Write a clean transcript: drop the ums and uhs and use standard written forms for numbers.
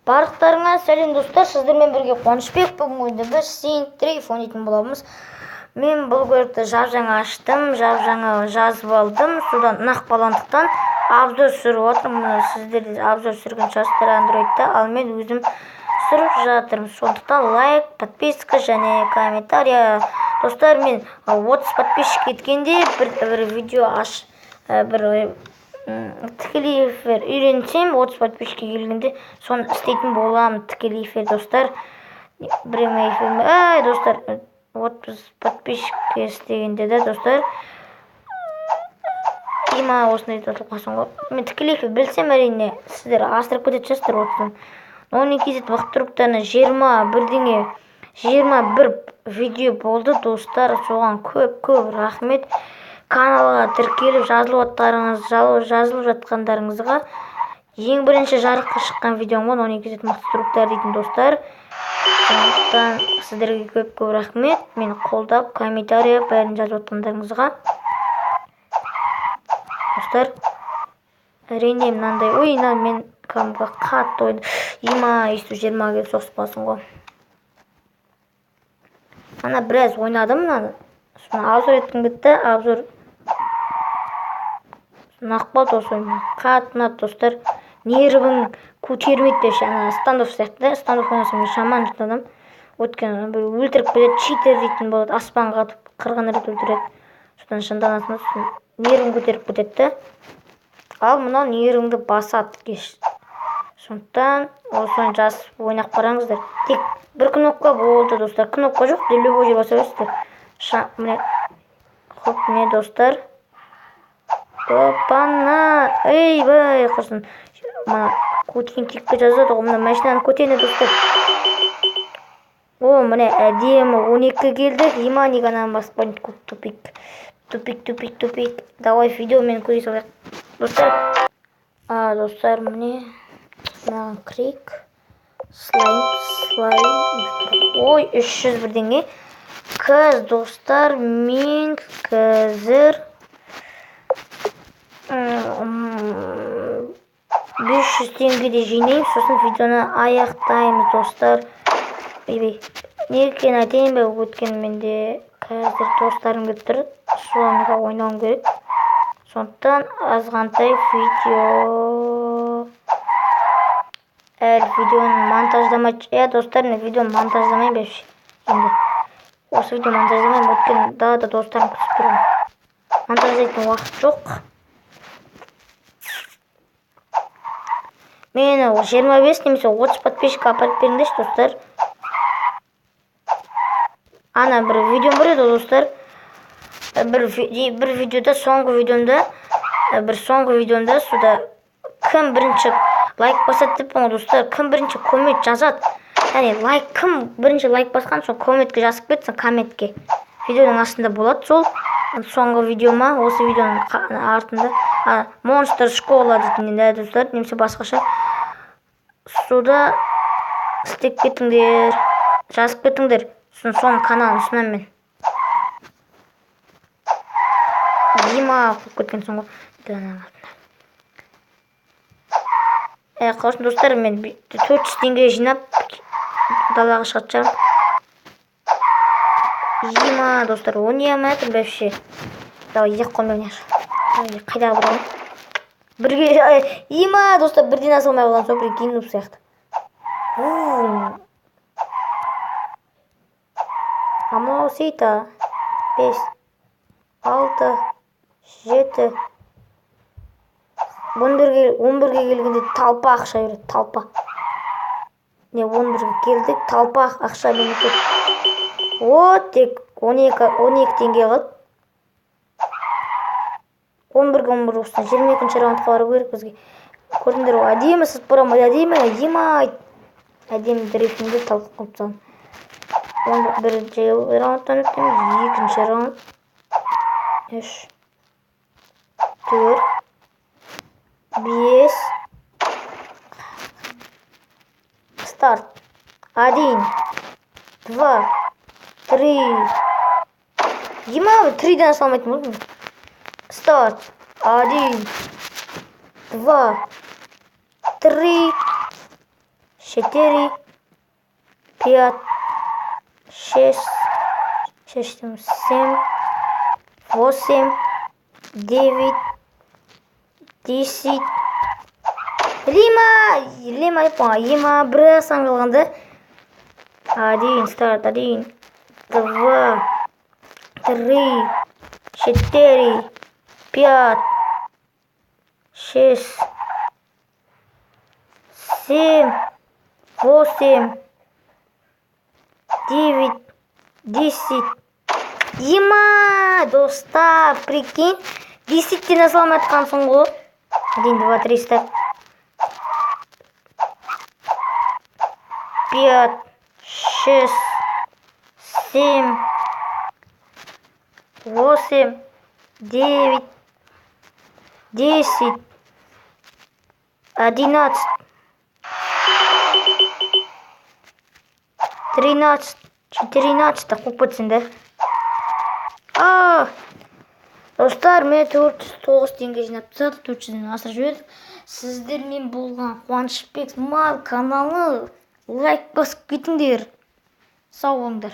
Барлықтарыңа сәлем достар, сіздермен бірге Қуанышбек. Бүгінгі біз Синтриф ойнайтын боламыз. Мен бұл көлікті жап-жаңа аштым, жап-жаңа жазып алдым. Содан нақ баландықтан обзор сүріп отырмын. Сіздер обзор сүрген шығарсыздар андроидта, ал мен өзім сүріп жатырмын. Сондықтан лайк, подписка және комментария. Достар, мен 30 подписчик еткенде бір видео бір тікелей эфир үйренсем, 30 подписчикке келгенде соны істейтін боламын. Тікелей эфир достар, прямой эфир. Достар, 30 подписчикке істегенде де достар, осындай тотылып қалсын ғой. Мен тікелей эфир білсем, әрине сіздер астырып кететін шығарсыздар. 12 мықты труптарына 21 видео болды достар. Соған көп рахмет. Каналға тіркеліп жазылып жатқандарыңызға. Ең бірінші жарыққа шыққан видеом 12 мықты труптар дейтін достар. Сондықтан сіздерге көп рахмет. Мені қолдап, комментария бәрін жазып жатқандарыңызға. Достар, әрине мынандай, мен камға қатты ойды. Есту 20 келіп соғысып қалсын ғой. Ана біраз ойнадым мынаны. Соны обзор еткім кетті, обзор нақпалды осы ойын. Қатты ұнады достар. Нервің көтермейді беші. Ана стандоф сияқты. Стандоф ойнасам жаман жытадым. Өткен бір өлтіріп кетеді, читер дейтін болады. Аспанға атып қырған рет өлтіреді. Содан жынданасың, нервің көтеріп кетеді. Ал мынау нервіңді басады кеш. Сондықтан осыны жазып ойнап қараңыздар. Тек бір кнопка болды достар. Кнопка жоқ, любой жер баса бересіздер. Міне достар. Опана! Бай, құрсын. Көткен текке жазады ғой. Мына машинаны көтені достар. Міне әдемі 12 келді. Иманиганан баспайын. Тупик. Давай видеомен көре салайық. Достар, міне крик, слайм. 300 бірдеңе. Достар, мен қазір 500 теңгеде жинаймын. Сосын видеоны аяқтаймыз достар. Некен айтайын ба, өткен менде қазір достарым келіп тұр. Соныға ойнауым керек. Сондықтан азғантай видео. Видеоны монтаждамай. Достар, видеоны монтаждамай бәші. Осы видео монтаждамай, өткен да достарым күтіп тұрмын. Монтаждайтын уақыт жоқ. Мені 25 немесе 30 подписчик апарып беріңдерші достар. Ана бір видеом бар еді достар. Бір видеода, соңғы видеомда суда кім бірінші лайк басады деп оң достар. Кім бірінші коммент жазады. Кім бірінші лайк басқан, соң комментке жазып кетсін, комментке. Видеоның астында болады сол. Соңғы видеома, осы видеоның артында монстр школа дейтін достар, немесе басқаша. Суда істеп кетіңдер, жазып кетіңдер. Соның каналын ұсынам мен. Қойып кеткен соң ғой. Қалсын достар, мен 400 теңге жинап далаға шығатшарым. Достар, ойнайамын бәпше. Давай, ек қоймай ойнайшы. Қайдағы бірге. Достар, бірден асылмай болған соң бір кейін ұп сияқты. Амау сейта. 5, 6, 7. 11-ге келгенде талпа ақша береді, талпа. 11-ге келдік, талпа ақша береді. Тек 12 теңге қалды. 11-ге ұстан 22-ші раундқа бару керек бізге. Көрдіңдер ғой, әдемі сыз бұрам, әдемі дрифтінде талқы қылып салым. 11-ші раундтан өттім, 2-ші раунд, 3, 4, 5. Старт. 1, 2, 3. 3-ден асалмайтын болдым. Старт. 1, 2, 3, 4, 5, 6, 7, 8, 9, 10. Лима бір сан қалғанды. 1, старт. 1, 2, 3, 4, 5, 6, 7, 8, 9, 10. Достар, прикинь, 10-тен асыламай атқансың ғой. 1, 2, 3, старт. 5, 6, 7, 8, 9, 10, 11, 13, 14 қуып кетсін да. Достар, мен 409 теңге жинап тастадық, 400-ден асырып жібердік. Сіздермен болған Қуанышбек Смайл каналы лайк басып кетіңдер. Сау болыңдар.